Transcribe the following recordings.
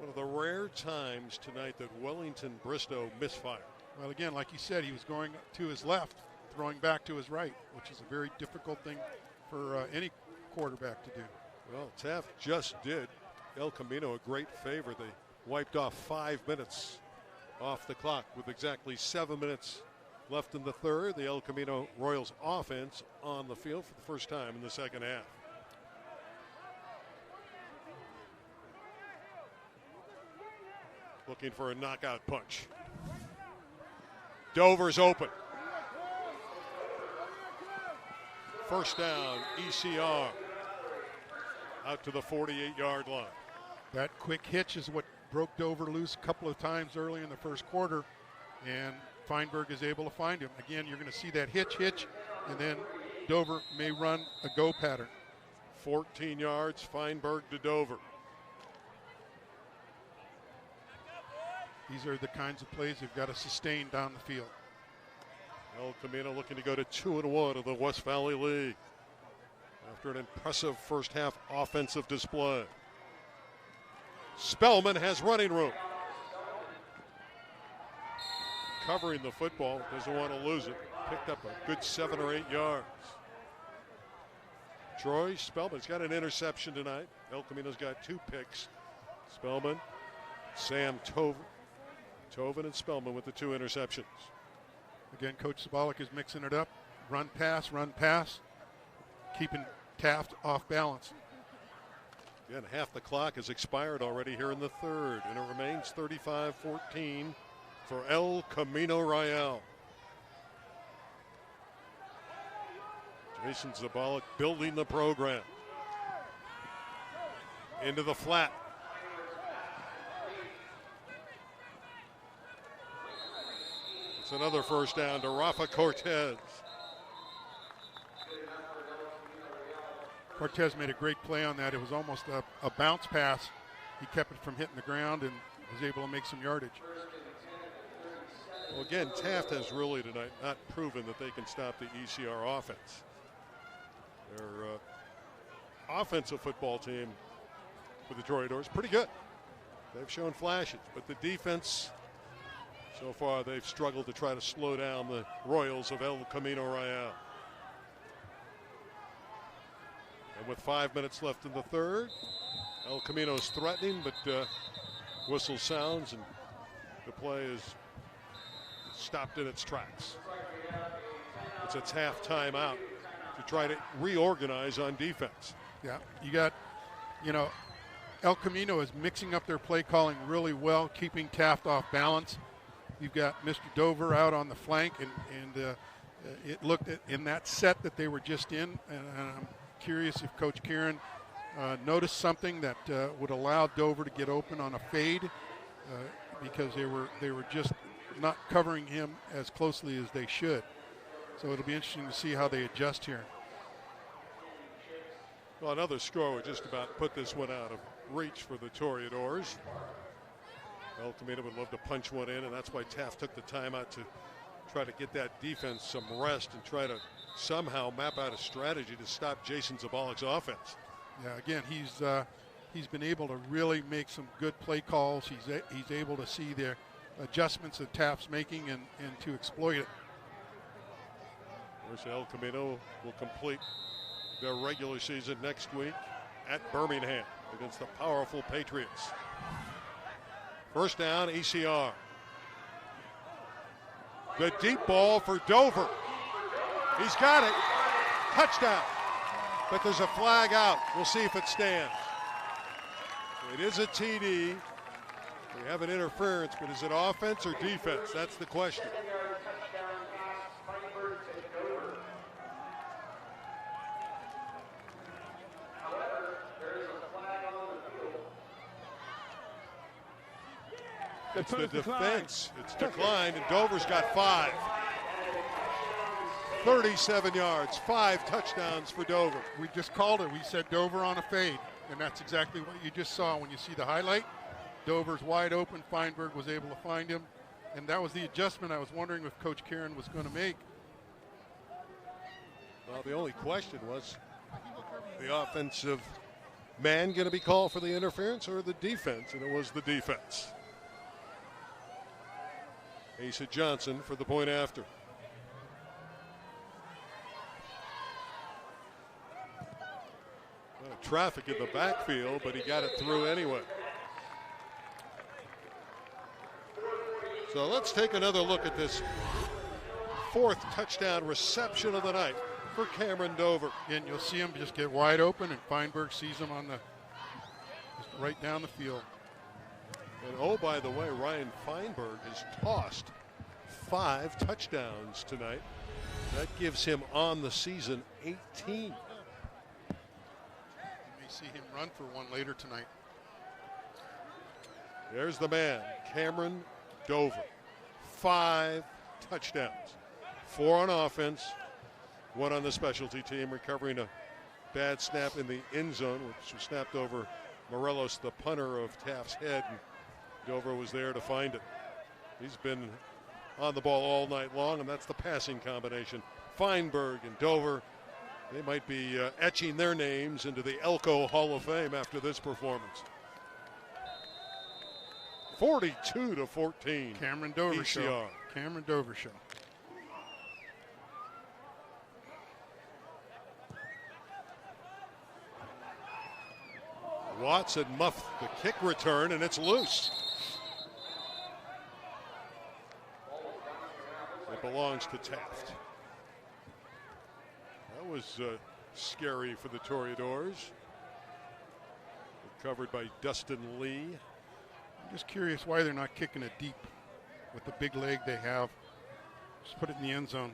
One of the rare times tonight that Wellington Bristow misfired. Well, again, like you said, he was going to his left, throwing back to his right, which is a very difficult thing for any quarterback to do. Well, Taft just did El Camino a great favor. They wiped off 5 minutes off the clock with exactly 7 minutes left in the third. The El Camino Royals offense on the field for the first time in the second half. Looking for a knockout punch. Dover's open. First down, ECR. Out to the 48-yard line. That quick hitch is what broke Dover loose a couple of times early in the first quarter, and Feinberg is able to find him. Again, you're going to see that hitch, and then Dover may run a go pattern. 14 yards, Feinberg to Dover. These are the kinds of plays you've got to sustain down the field. El Camino looking to go to 2-1 of the West Valley League after an impressive first half offensive display. Spellman has running room. Covering the football, doesn't want to lose it. Picked up a good 7 or 8 yards. Troy Spellman's got an interception tonight. El Camino's got 2 picks. Spellman, Sam Tovin and Spellman with the 2 interceptions. Again, Coach Sabolic is mixing it up. Run, pass, keeping Taft off balance. Again, half the clock has expired already here in the third, and it remains 35-14 for El Camino Royale. Jason Zabalik building the program. Into the flat. It's another first down to Rafa Cortez. Cortez made a great play on that. It was almost a bounce pass. He kept it from hitting the ground and was able to make some yardage. Well, again, Taft has really tonight not proven that they can stop the ECR offense. Their offensive football team for the Toreadors pretty good. They've shown flashes, but the defense, so far they've struggled to try to slow down the Royals of El Camino Royale. And with 5 minutes left in the third, El Camino's threatening, but whistle sounds and the play is stopped in its tracks. It's a Taft timeout to try to reorganize on defense. Yeah, you got, El Camino is mixing up their play calling really well, keeping Taft off balance. You've got Mr. Dover out on the flank, and it looked at in that set that they were just in, and I'm curious if Coach Kieran noticed something that would allow Dover to get open on a fade because they were just not covering him as closely as they should. So it'll be interesting to see how they adjust here. Well, another score would just about put this one out of reach for the Toreadors. El Camino would love to punch one in, and that's why Taft took the timeout to try to get that defense some rest and try to somehow map out a strategy to stop Jason Zabalik's offense. Yeah, again, he's been able to really make some good play calls. He's able to see the adjustments that Taft's making and to exploit it. Of course, El Camino will complete their regular season next week at Birmingham against the powerful Patriots. First down, ECR. The deep ball for Dover. He's got it. Touchdown. But there's a flag out. We'll see if it stands. It is a TD. We have an interference, but is it offense or defense? That's the question. It's the defense. It's declined, and Dover's got 5. 37 yards, 5 touchdowns for Dover. We just called it. We said Dover on a fade, and that's exactly what you just saw when you see the highlight. Dover's wide open. Feinberg was able to find him, and that was the adjustment I was wondering if Coach Kieran was going to make. Well, the only question was the offensive man going to be called for the interference or the defense? And it was the defense. Asa Johnson for the point after. Traffic in the backfield, but he got it through anyway. So let's take another look at this fourth touchdown reception of the night for Cameron Dover. And you'll see him just get wide open, and Feinberg sees him on just right down the field. And oh, by the way, Ryan Feinberg has tossed 5 touchdowns tonight. That gives him on the season 18. See him run for one later tonight. There's the man, Cameron Dover. 5 touchdowns. 4 on offense, 1 on the specialty team, recovering a bad snap in the end zone, which was snapped over Morelos, the punter, of Taft's head, and Dover was there to find it. He's been on the ball all night long, and that's the passing combination. Feinberg and Dover, they might be etching their names into the Elko Hall of Fame after this performance. 42-14. Cameron Dover ECR. show. Cameron Dover show. Watson muffed the kick return, and it's loose. It belongs to Taft. That was scary for the Toreadors. Covered by Dustin Lee. I'm just curious why they're not kicking it deep with the big leg they have. Just put it in the end zone.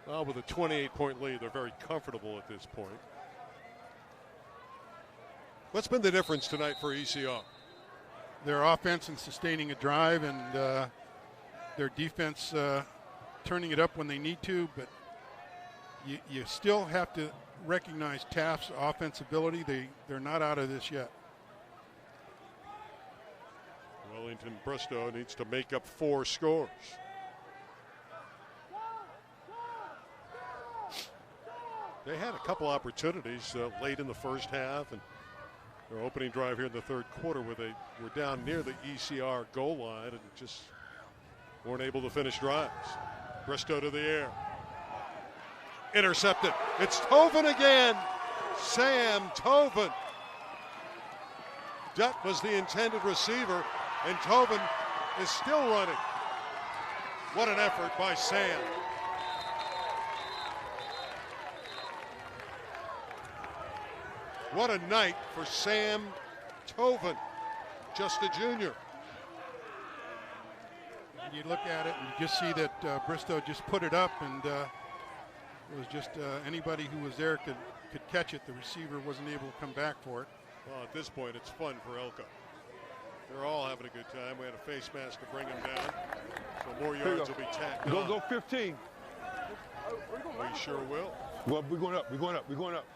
Well, with a 28-point lead, they're very comfortable at this point. What's been the difference tonight for ECR? Their offense in sustaining a drive, and their defense turning it up when they need to, but you still have to recognize Taft's offensive ability. They're not out of this yet. Wellington Bristow needs to make up 4 scores. They had a couple opportunities late in the first half, and their opening drive here in the third quarter where they were down near the ECR goal line and just weren't able to finish drives. Bristow to the air. Intercepted. It's Tovin again. Sam Tovin. Dutt was the intended receiver, and Tovin is still running. What an effort by Sam. What a night for Sam Tovin, just a junior. And you look at it and you just see that Bristow just put it up, and it was just anybody who was there could catch it. The receiver wasn't able to come back for it. Well, at this point, it's fun for Elko. They're all having a good time. We had a face mask to bring him down, so more yards will be tacked on. Go 15. We sure will. Well, we're going up. We're going up. We're going up.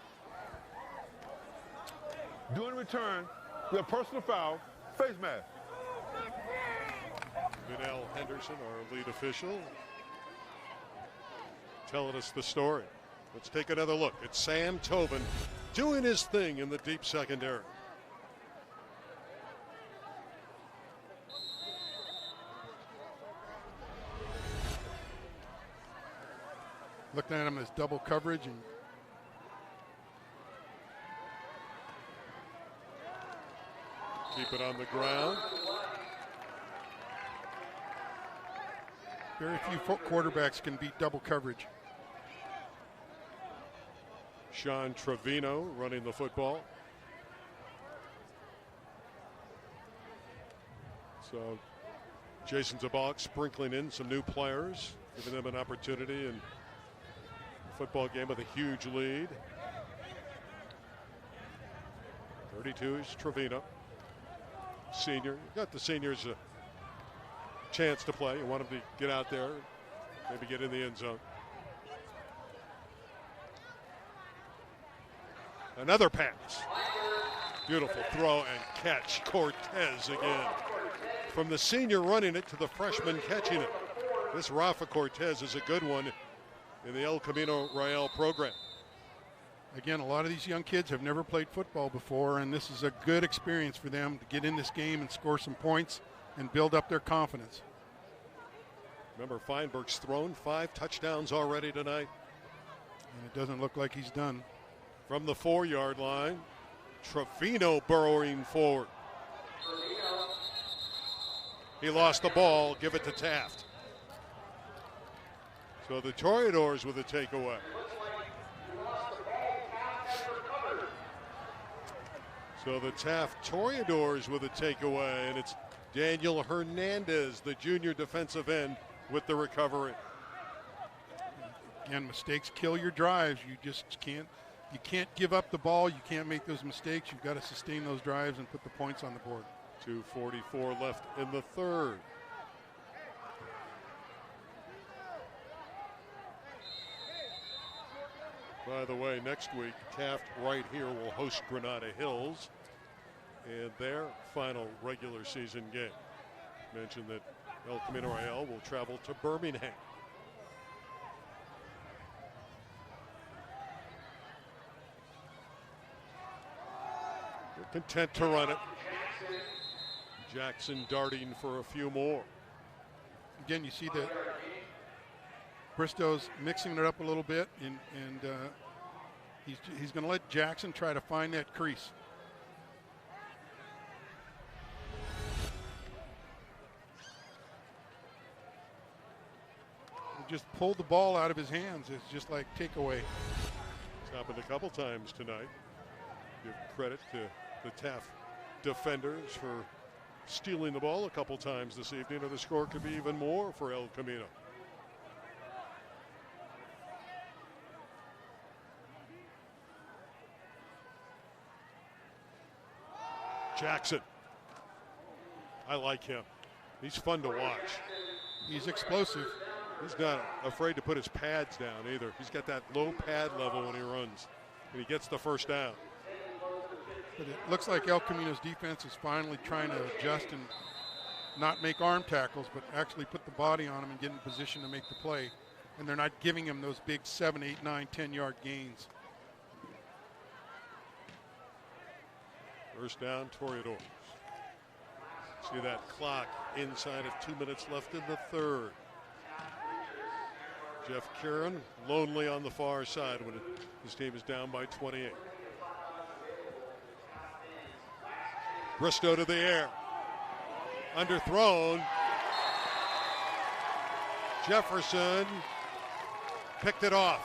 Doing return, we have personal foul, face mask. Vinell Henderson, our lead official, telling us the story. Let's take another look at Sam Tovin doing his thing in the deep secondary. Looking at him as double coverage, and keep it on the ground. very few quarterbacks can beat double coverage. Sean Trevino running the football. So Jason Zabalik sprinkling in some new players, giving them an opportunity in a football game with a huge lead. 32 is Trevino, senior. You got the seniors a chance to play. You want them to get out there, maybe get in the end zone. Another pass. Beautiful throw and catch. Cortez again. From the senior running it to the freshman catching it. This Rafa Cortez is a good one in the El Camino Royale program. Again, a lot of these young kids have never played football before, and this is a good experience for them to get in this game and score some points and build up their confidence. Remember, Feinberg's thrown 5 touchdowns already tonight. And it doesn't look like he's done. From the 4-yard line, Trevino burrowing forward. He lost the ball. Give it to Taft. So the Toreadors with a takeaway. So the Taft Toreadors with a takeaway, and it's Daniel Hernandez, the junior defensive end, with the recovery. Again, mistakes kill your drives. You just can't give up the ball. You can't make those mistakes. You've got to sustain those drives and put the points on the board. 2:44 left in the third. By the way, next week, Taft right here will host Granada Hills in their final regular season game. Mentioned that El Camino Royale will travel to Birmingham. They're content to run it. Jackson darting for a few more. Again, you see that Bristow's mixing it up a little bit, and he's going to let Jackson try to find that crease. He just pulled the ball out of his hands. It's just like takeaway. It's happened a couple times tonight. Give credit to the Taft defenders for stealing the ball a couple times this evening, or the score could be even more for El Camino. Jackson. I like him. He's fun to watch. He's explosive. He's not afraid to put his pads down either. He's got that low pad level when he runs, and he gets the first down. But it looks like El Camino's defense is finally trying to adjust and not make arm tackles, but actually put the body on him and get in position to make the play. And they're not giving him those big 7, 8, 9, 10-yard gains. First down, Toreadors. See that clock inside of 2 minutes left in the third. Jeff Kieran lonely on the far side when his team is down by 28. Bristow to the air. Underthrown. Jefferson picked it off.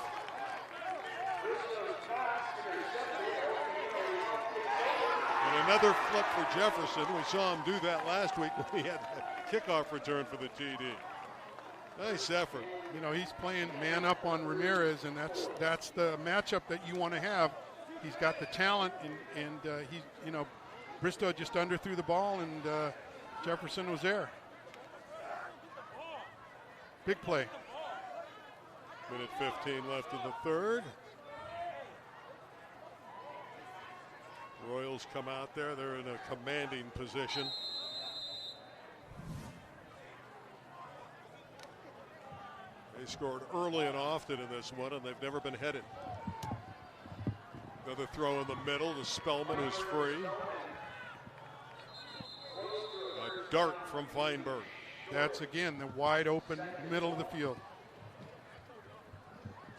And another flip for Jefferson. We saw him do that last week when he had that kickoff return for the TD. Nice effort. You know, he's playing man up on Ramirez, and that's the matchup that you want to have. He's got the talent, and he's, you know, Bristow just underthrew the ball, and Jefferson was there. Big play. Minute 15 left in the third. Royals come out there. They're in a commanding position. They scored early and often in this one, and they've never been headed. Another throw in the middle to Spellman, who's free. A dart from Feinberg. That's, again, the wide open middle of the field.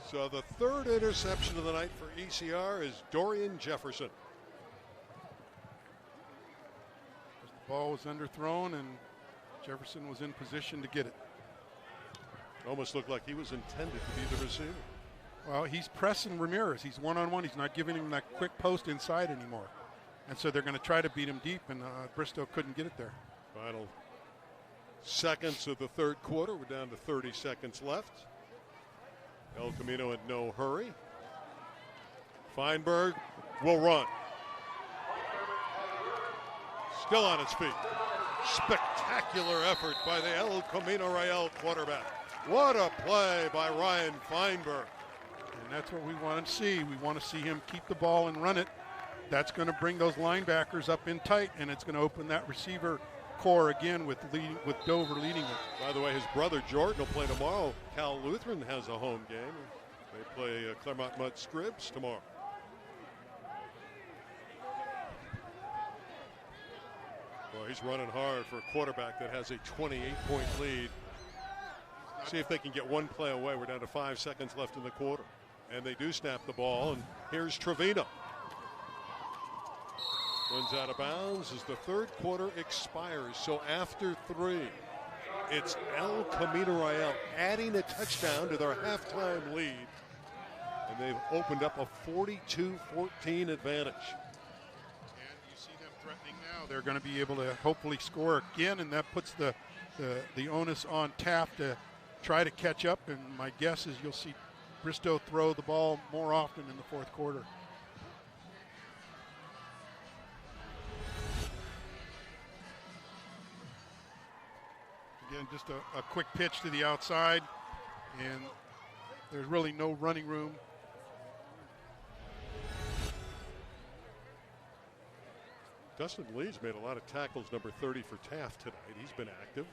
So the third interception of the night for ECR is Dorian Jefferson. The ball was underthrown, and Jefferson was in position to get it. Almost looked like he was intended to be the receiver. Well, he's pressing Ramirez. He's one-on-one. He's not giving him that quick post inside anymore. And so they're going to try to beat him deep, and Bristow couldn't get it there. Final seconds of the third quarter. We're down to 30 seconds left. El Camino in no hurry. Feinberg will run. Still on his feet. Spectacular effort by the El Camino Royale quarterback. What a play by Ryan Feinberg. And that's what we want to see. We want to see him keep the ball and run it. That's going to bring those linebackers up in tight, and it's going to open that receiver core again with Dover leading it. By the way, his brother Jordan will play tomorrow. Cal Lutheran has a home game. They play Claremont Mudd Scribs tomorrow. Well, he's running hard for a quarterback that has a 28-point lead. See if they can get one play away. We're down to 5 seconds left in the quarter. And they do snap the ball, and here's Trevino. Runs out of bounds as the third quarter expires. So after 3, it's El Camino Royale adding a touchdown to their halftime lead. And they've opened up a 42-14 advantage. And you see them threatening now. They're going to be able to hopefully score again, and that puts the onus on Taft to try to catch up. And my guess is you'll see Bristow throw the ball more often in the fourth quarter. Again, just a quick pitch to the outside, and there's really no running room. Dustin Lee's made a lot of tackles, number 30 for Taft tonight. He's been active.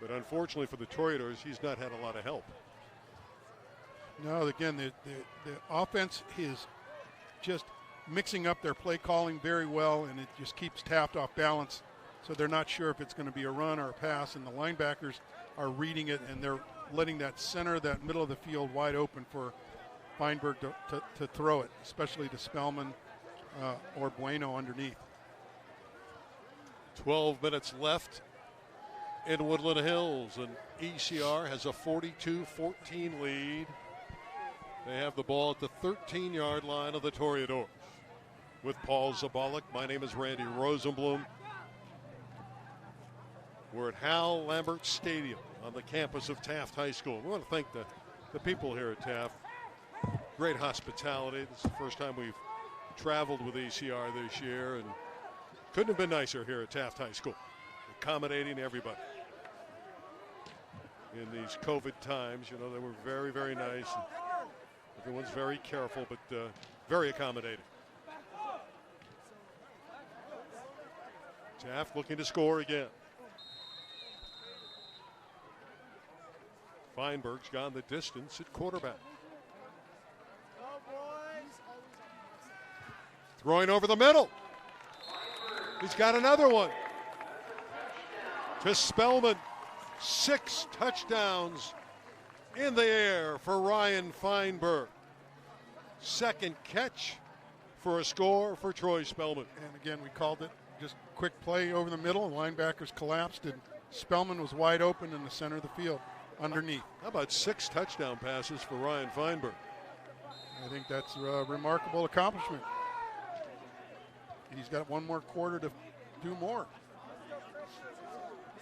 But unfortunately for the Toreadors, he's not had a lot of help. No, again, the offense is just mixing up their play calling very well, and it just keeps Taft off balance. So they're not sure if it's going to be a run or a pass, and the linebackers are reading it, and they're letting that center, that middle of the field wide open for Feinberg to throw it, especially to Spellman or Bueno underneath. 12 minutes left in Woodland Hills, and ECR has a 42-14 lead. They have the ball at the 13-yard line of the Toreadors. With Paul Zabalik, my name is Randy Rosenblum. We're at Hal Lambert Stadium on the campus of Taft High School. We want to thank the people here at Taft. Great hospitality. This is the first time we've traveled with ECR this year, and couldn't have been nicer here at Taft High School. Accommodating everybody. In these COVID times, you know, they were very, very nice. Everyone's very careful, but very accommodating. Taft looking to score again. Feinberg's gone the distance at quarterback. Throwing over the middle. He's got another one. To Spellman. 6 touchdowns in the air for Ryan Feinberg. Second catch for a score for Troy Spellman. And again, we called it just quick play over the middle. Linebackers collapsed, and Spellman was wide open in the center of the field underneath. How about 6 touchdown passes for Ryan Feinberg? I think that's a remarkable accomplishment. He's got one more quarter to do more.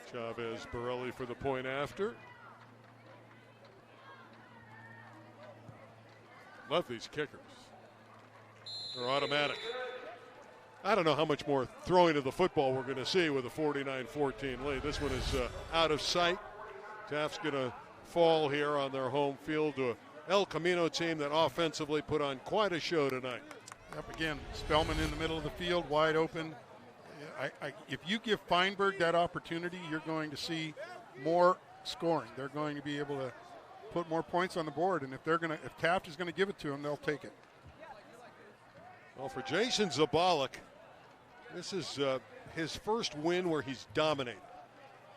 Chavez Borelli for the point after. Love these kickers. They're automatic. I don't know how much more throwing of the football we're going to see with a 49-14 lead. This one is out of sight. Taft's going to fall here on their home field to a El Camino team that offensively put on quite a show tonight. Up again, Spellman in the middle of the field, wide open. If you give Feinberg that opportunity, you're going to see more scoring. They're going to be able to put more points on the board, and if Taft is going to give it to them, they'll take it. Well, for Jason Zabalik, this is his first win where he's dominated.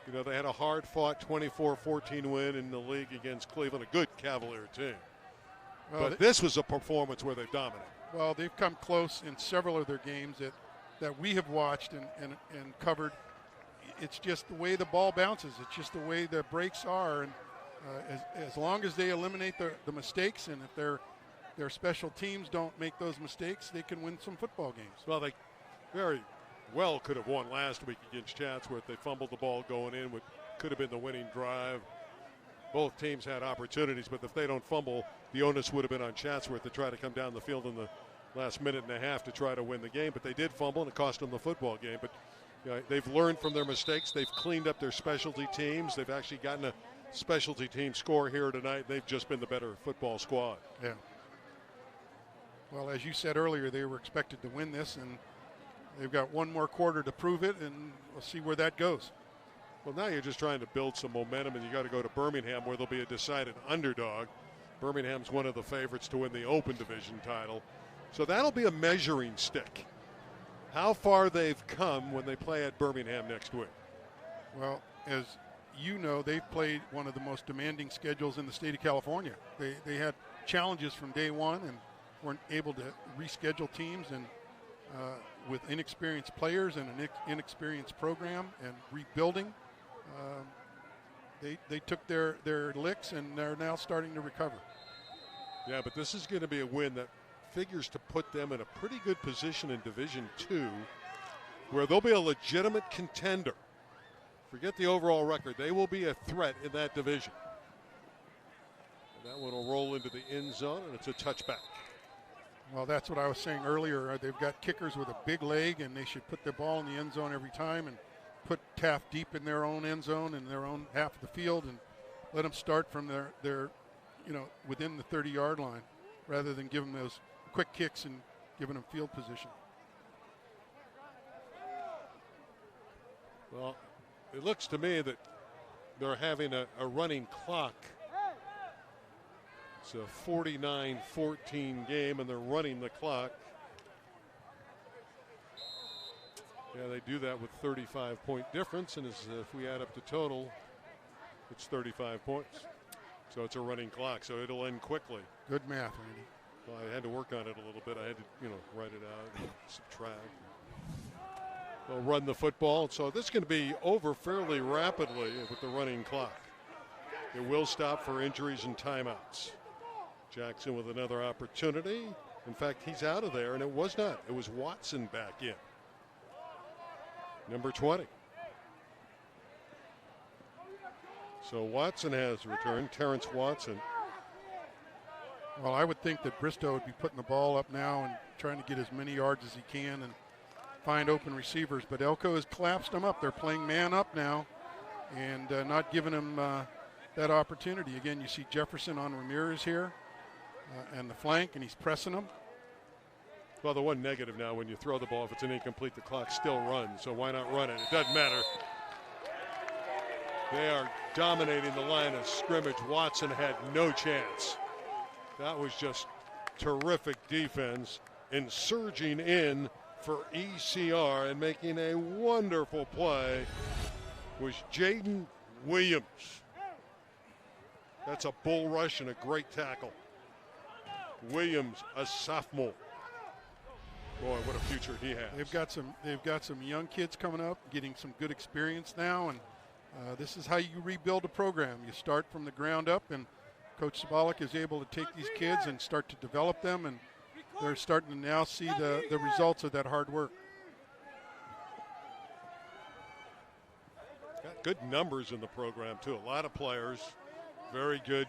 You know, they had a hard-fought 24-14 win in the league against Cleveland, a good Cavalier team. Well, but this was a performance where they've dominated. Well, they've come close in several of their games that we have watched and covered. It's just the way the ball bounces. It's just the way the breaks are. And as long as they eliminate the mistakes, and if their special teams don't make those mistakes, they can win some football games. Well, they very well could have won last week against Chatsworth. They fumbled the ball going in, what could have been the winning drive. Both teams had opportunities, but if they don't fumble, the onus would have been on Chatsworth to try to come down the field in the last minute and a half to try to win the game. But they did fumble, and it cost them the football game. But you know, they've learned from their mistakes. They've cleaned up their specialty teams. They've actually gotten a specialty team score here tonight. They've just been the better football squad. Yeah. Well, as you said earlier, they were expected to win this, and they've got one more quarter to prove it, and we'll see where that goes. Well, now you're just trying to build some momentum, and you got to go to Birmingham, where they'll be a decided underdog. Birmingham's one of the favorites to win the Open Division title. So that'll be a measuring stick. how far they've come when they play at Birmingham next week. Well, as you know, they've played one of the most demanding schedules in the state of California. They had challenges from day one and weren't able to reschedule teams, and with inexperienced players and an inexperienced program and rebuilding, they took their licks, and they're now starting to recover. Yeah, but this is going to be a win that figures to put them in a pretty good position in Division II, where they'll be a legitimate contender. Forget the overall record. They will be a threat in that division. And that one will roll into the end zone, and it's a touchback. Well, that's what I was saying earlier. They've got kickers with a big leg, and they should put the ball in the end zone every time and put Taft deep in their own end zone in their own half of the field and let them start from their within the 30-yard line, rather than give them those quick kicks and giving them field position. Well, it looks to me that they're having a running clock. It's a 49-14 game, and they're running the clock. Yeah, they do that with 35-point difference, and if we add up the total, it's 35 points. So it's a running clock, so it'll end quickly. Good math, Randy. Well, I had to work on it a little bit. I had to, write it out and subtract. They'll run the football, so this is going to be over fairly rapidly with the running clock. It will stop for injuries and timeouts. Jackson with another opportunity. In fact, he's out of there, and it was not. It was Watson back in. Number 20. So Watson has returned, Terrence Watson. Well, I would think that Bristow would be putting the ball up now and trying to get as many yards as he can and find open receivers. But Elko has collapsed them up. They're playing man up now and not giving him that opportunity. Again, you see Jefferson on Ramirez here and the flank, and he's pressing them. Well, the one negative now, when you throw the ball, if it's an incomplete, the clock still runs. So why not run it? It doesn't matter. They are dominating the line of scrimmage. Watson had no chance. That was just terrific defense, and surging in for ECR and making a wonderful play was Jaden Williams. That's a bull rush and a great tackle. Williams, a sophomore. Boy, what a future he has. They've got some young kids coming up, getting some good experience now, and this is how you rebuild a program. You start from the ground up, and Coach Sabalik is able to take these kids and start to develop them, and they're starting to now see the results of that hard work. Got good numbers in the program, too. A lot of players. Very good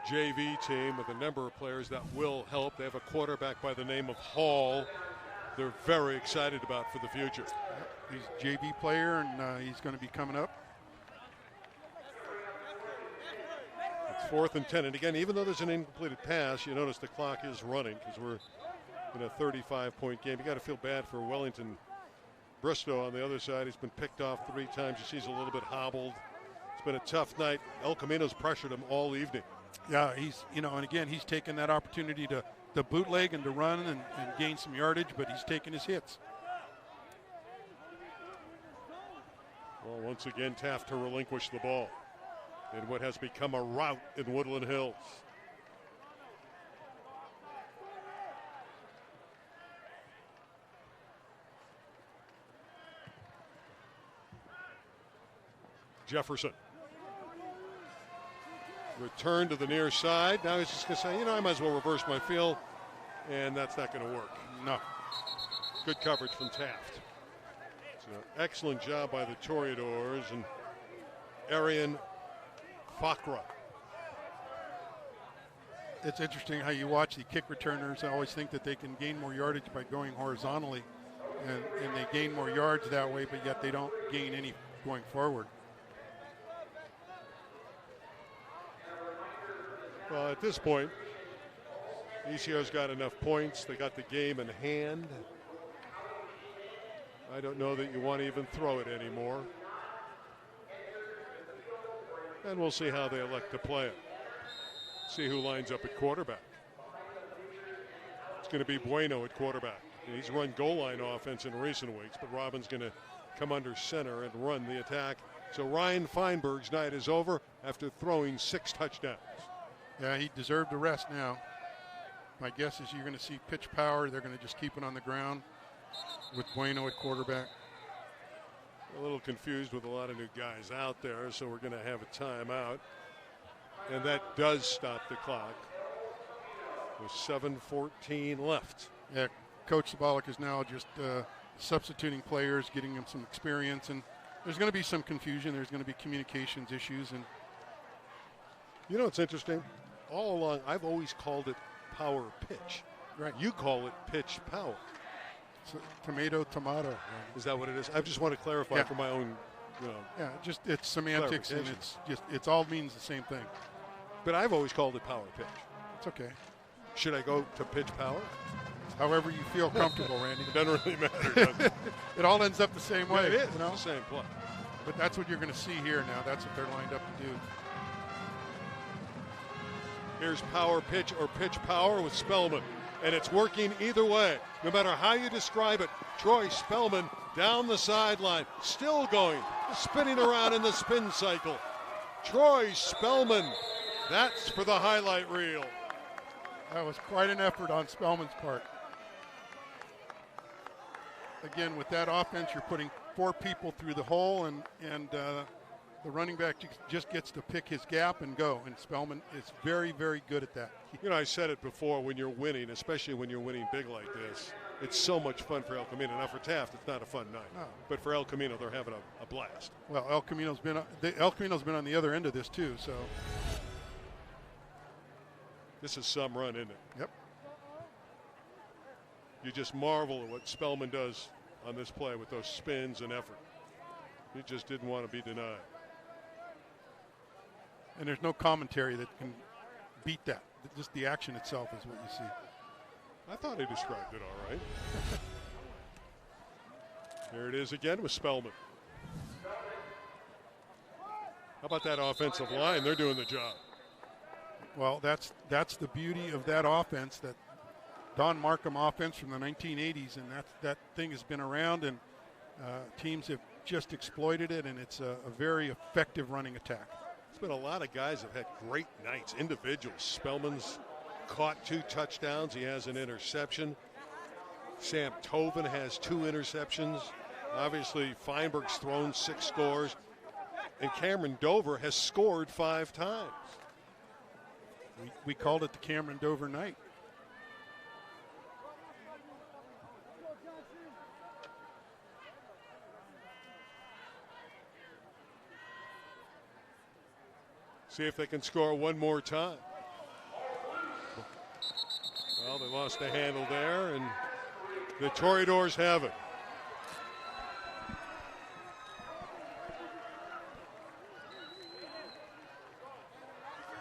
JV team with a number of players that will help. They have a quarterback by the name of Hall. They're very excited about for the future. Yep, he's a JV player, and he's going to be coming up. It's 4th and 10. And again, even though there's an incompleted pass, you notice the clock is running because we're in a 35-point game. You got to feel bad for Wellington. Bristow on the other side, he's been picked off 3 times. You see he's a little bit hobbled. It's been a tough night. El Camino's pressured him all evening. Yeah, and again, he's taken that opportunity to bootleg and to run and gain some yardage, but he's taking his hits. Well, once again, Taft to relinquish the ball in what has become a rout in Woodland Hills. Jefferson. Return to the near side. Now he's just going to say, I might as well reverse my field. And that's not going to work. No. Good coverage from Taft. So excellent job by the Toreadors and Arian Fakra. It's interesting how you watch the kick returners. I always think that they can gain more yardage by going horizontally. And they gain more yards that way, but yet they don't gain any going forward. Well, at this point, ECR's got enough points. They got the game in hand. I don't know that you want to even throw it anymore. And we'll see how they elect to play it. See who lines up at quarterback. It's going to be Bueno at quarterback. He's run goal line offense in recent weeks, but Robin's going to come under center and run the attack. So Ryan Feinberg's night is over after throwing 6 touchdowns. Yeah, he deserved a rest now. My guess is you're going to see pitch power. They're going to just keep it on the ground with Bueno at quarterback. A little confused with a lot of new guys out there, so we're going to have a timeout. And that does stop the clock with 7:14 left. Yeah, Coach Sabolic is now just substituting players, getting them some experience, and there's going to be some confusion. There's going to be communications issues. And you know, it's interesting. All along, I've always called it power pitch. Right. You call it pitch power. So, tomato. Is that what it is? I just want to clarify for my own. Yeah, just it's semantics, and it's all means the same thing. But I've always called it power pitch. It's okay. Should I go to pitch power? However you feel comfortable, Randy. It doesn't really matter, does it? It all ends up the same way. Yeah, it is. You know? It's the same play. But that's what you're going to see here now. That's what they're lined up to do. Here's power pitch or pitch power with Spellman. And it's working either way. No matter how you describe it, Troy Spellman down the sideline, still going, spinning around in the spin cycle. Troy Spellman, that's for the highlight reel. That was quite an effort on Spellman's part. Again, with that offense, you're putting 4 people through the hole, and the running back just gets to pick his gap and go. And Spellman is very, very good at that. You know, I said it before, when you're winning, especially when you're winning big like this, it's so much fun for El Camino. Now for Taft, it's not a fun night. No. But for El Camino, they're having a blast. Well, El Camino's been on the other end of this too, so. This is some run, isn't it? Yep. You just marvel at what Spellman does on this play with those spins and effort. He just didn't want to be denied. And there's no commentary that can beat that. Just the action itself is what you see. I thought he described it all right. Here it is again with Spellman. How about that offensive line? They're doing the job. Well, that's the beauty of that offense, that Don Markham offense from the 1980s, and that thing has been around, and teams have just exploited it, and it's a very effective running attack. It's been a lot of guys that have had great nights, individuals. Spellman's caught 2 touchdowns. He has an interception. Sam Tovin has 2 interceptions. Obviously, Feinberg's thrown 6 scores. And Cameron Dover has scored 5 times. We called it the Cameron Dover night. See if they can score one more time. Well, they lost the handle there, and the Toreadors have it.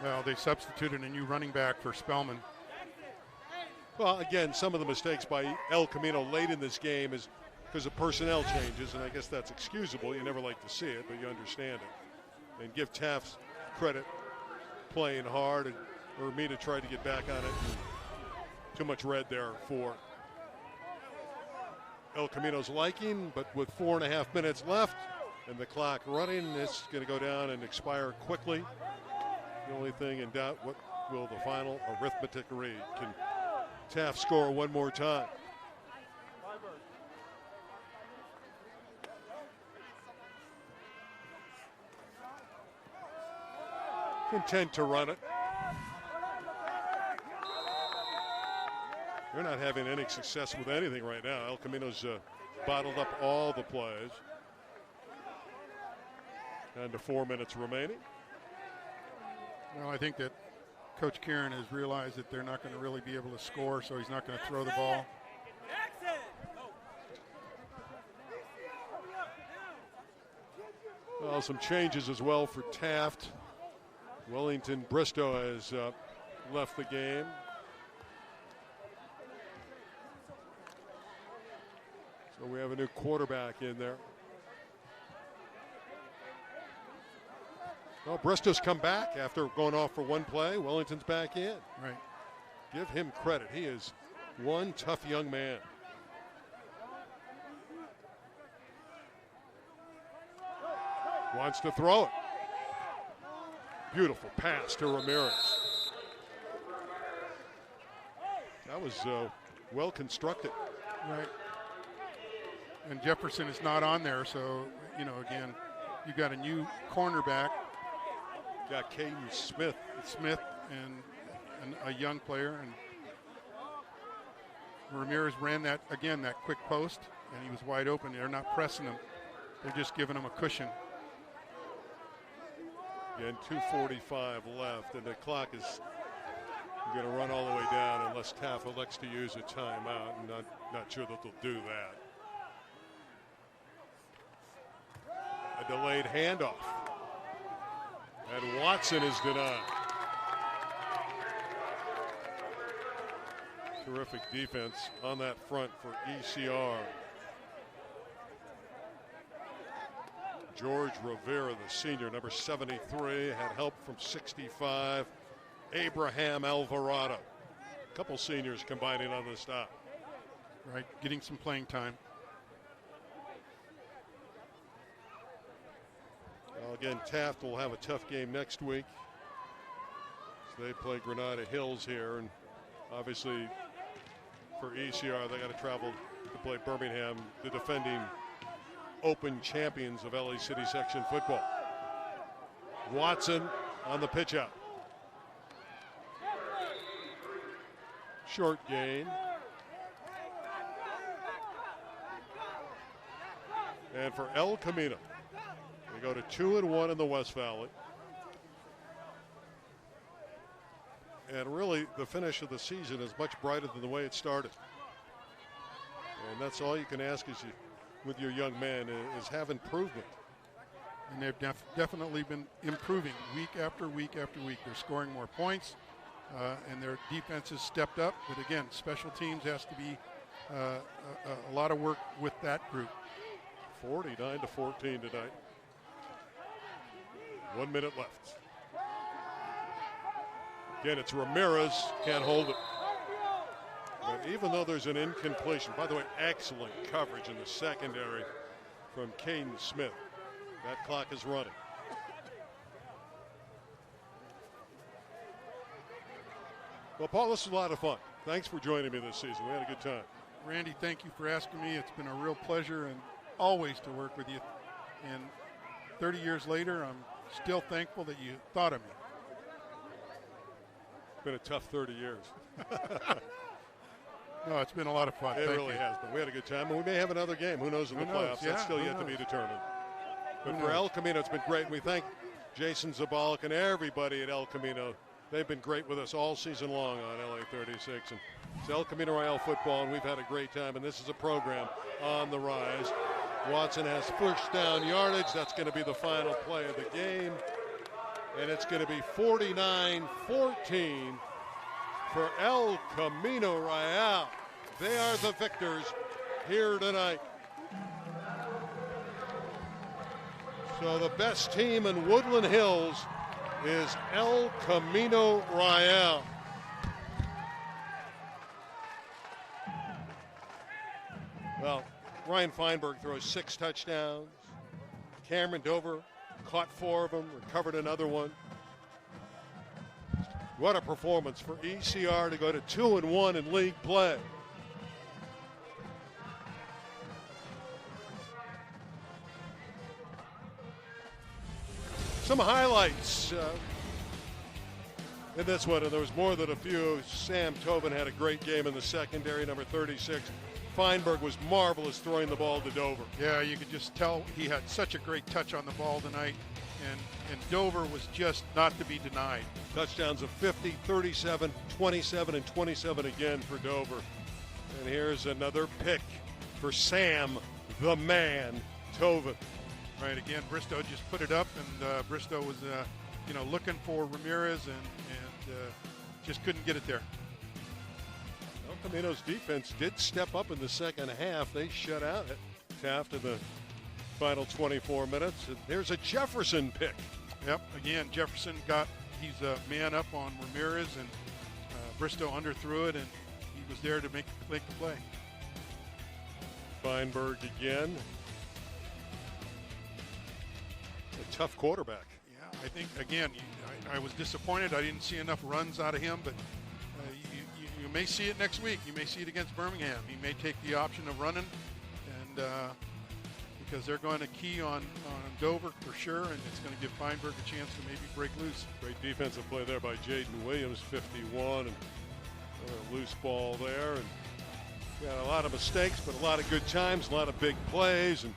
Well, they substituted a new running back for Spellman. Well, again, some of the mistakes by El Camino late in this game is because of personnel changes, and I guess that's excusable. You never like to see it, but you understand it. And give Taft credit playing hard, and Ermita tried to get back on it. Too much red there for El Camino's liking, but with 4.5 minutes left and the clock running, it's going to go down and expire quickly. The only thing in doubt, what will the final arithmetic read? Can Taft score one more time? Content to run it. They're not having any success with anything right now. El Camino's bottled up all the plays. Down to 4 minutes remaining. Well, I think that Coach Kieran has realized that they're not going to really be able to score, so he's not going to throw the ball. Well, some changes as well for Taft. Wellington Bristow has left the game. So we have a new quarterback in there. Well, Bristow's come back after going off for one play. Wellington's back in. Right. Give him credit. He is one tough young man. Wants to throw it. Beautiful pass to Ramirez. That was well constructed. Right. And Jefferson is not on there, so, you know, again, you got a new cornerback. Got Caden Smith. And a young player. And Ramirez ran that quick post, and he was wide open. They're not pressing him. They're just giving him a cushion. Again, 2:45 left, and the clock is going to run all the way down unless Taft elects to use a timeout. I'm not sure that they'll do that. A delayed handoff. And Watson is denied. Terrific defense on that front for ECR. George Rivera, the senior, number 73, had help from 65. Abraham Alvarado. A couple seniors combining on the stop. Right, getting some playing time. Well, again, Taft will have a tough game next week. So they play Granada Hills here, and obviously for ECR, they got to travel to play Birmingham, the defending Open champions of LA City section football. Watson on the pitch out. Short gain. And for El Camino, they go to 2-1 in the West Valley. And really, the finish of the season is much brighter than the way it started. And that's all you can ask is with your young man is have improvement. And they've definitely been improving week after week after week. They're scoring more points, and their defense has stepped up. But again, special teams has to be a lot of work with that group. 49-14 tonight. 1 minute left. Again, it's Ramirez, can't hold it. But even though there's an incompletion, by the way, excellent coverage in the secondary from Caden Smith. That clock is running. Well, Paul, this was a lot of fun. Thanks for joining me this season. We had a good time. Randy, thank you for asking me. It's been a real pleasure and always to work with you. And 30 years later, I'm still thankful that you thought of me. It's been a tough 30 years. No, it's been a lot of fun. It really has been. We had a good time, and we may have another game. Who knows in the playoffs? Yeah, That's still yet to be determined. But for El Camino, it's been great. We thank Jason Zabalik and everybody at El Camino. They've been great with us all season long on LA36. And it's El Camino Royale football, and we've had a great time. And this is a program on the rise. Watson has first down yardage. That's going to be the final play of the game. And it's going to be 49-14 for El Camino Royale. They are the victors here tonight. So the best team in Woodland Hills is El Camino Royale. Well, Ryan Feinberg throws 6 touchdowns. Cameron Dover caught 4 of them, recovered another one. What a performance for ECR to go to 2-1 in league play. Some highlights in this one, and there was more than a few. Sam Tobin had a great game in the secondary, number 36. Feinberg was marvelous throwing the ball to Dover. Yeah, you could just tell he had such a great touch on the ball tonight, and Dover was just not to be denied. Touchdowns of 50, 37, 27, and 27 again for Dover. And here's another pick for Sam, the man, Tobin. Right, again, Bristow just put it up, and Bristow was, looking for Ramirez and just couldn't get it there. El Camino's defense did step up in the second half. They shut out Taft in the final 24 minutes. And there's a Jefferson pick. Yep, again, Jefferson he's a man up on Ramirez, and Bristow underthrew it, and he was there to make the play. Feinberg again. A tough quarterback. Yeah, I think, again, I was disappointed. I didn't see enough runs out of him, but you may see it next week. You may see it against Birmingham. He may take the option of running, and because they're going to key on Dover for sure, and it's going to give Feinberg a chance to maybe break loose. Great defensive play there by Jaden Williams, 51, and a loose ball there. And got a lot of mistakes, but a lot of good times, a lot of big plays. And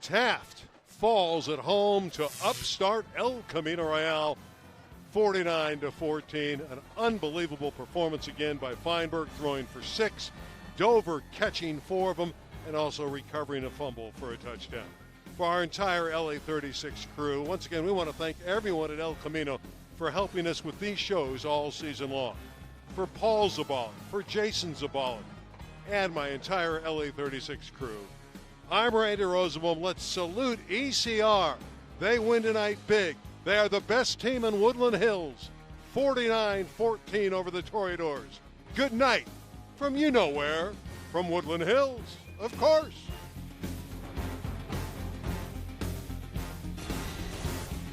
Taft falls at home to upstart El Camino Real, 49-14. An unbelievable performance again by Feinberg, throwing for 6. Dover catching 4 of them and also recovering a fumble for a touchdown. For our entire LA36 crew, once again, we want to thank everyone at El Camino for helping us with these shows all season long. For Paul Zabalin, for Jason Zabalin, and my entire LA36 crew, I'm Randy Rosenbaum. Let's salute ECR. They win tonight big. They are the best team in Woodland Hills. 49-14 over the Toreadors. Good night from you know where. From Woodland Hills, of course.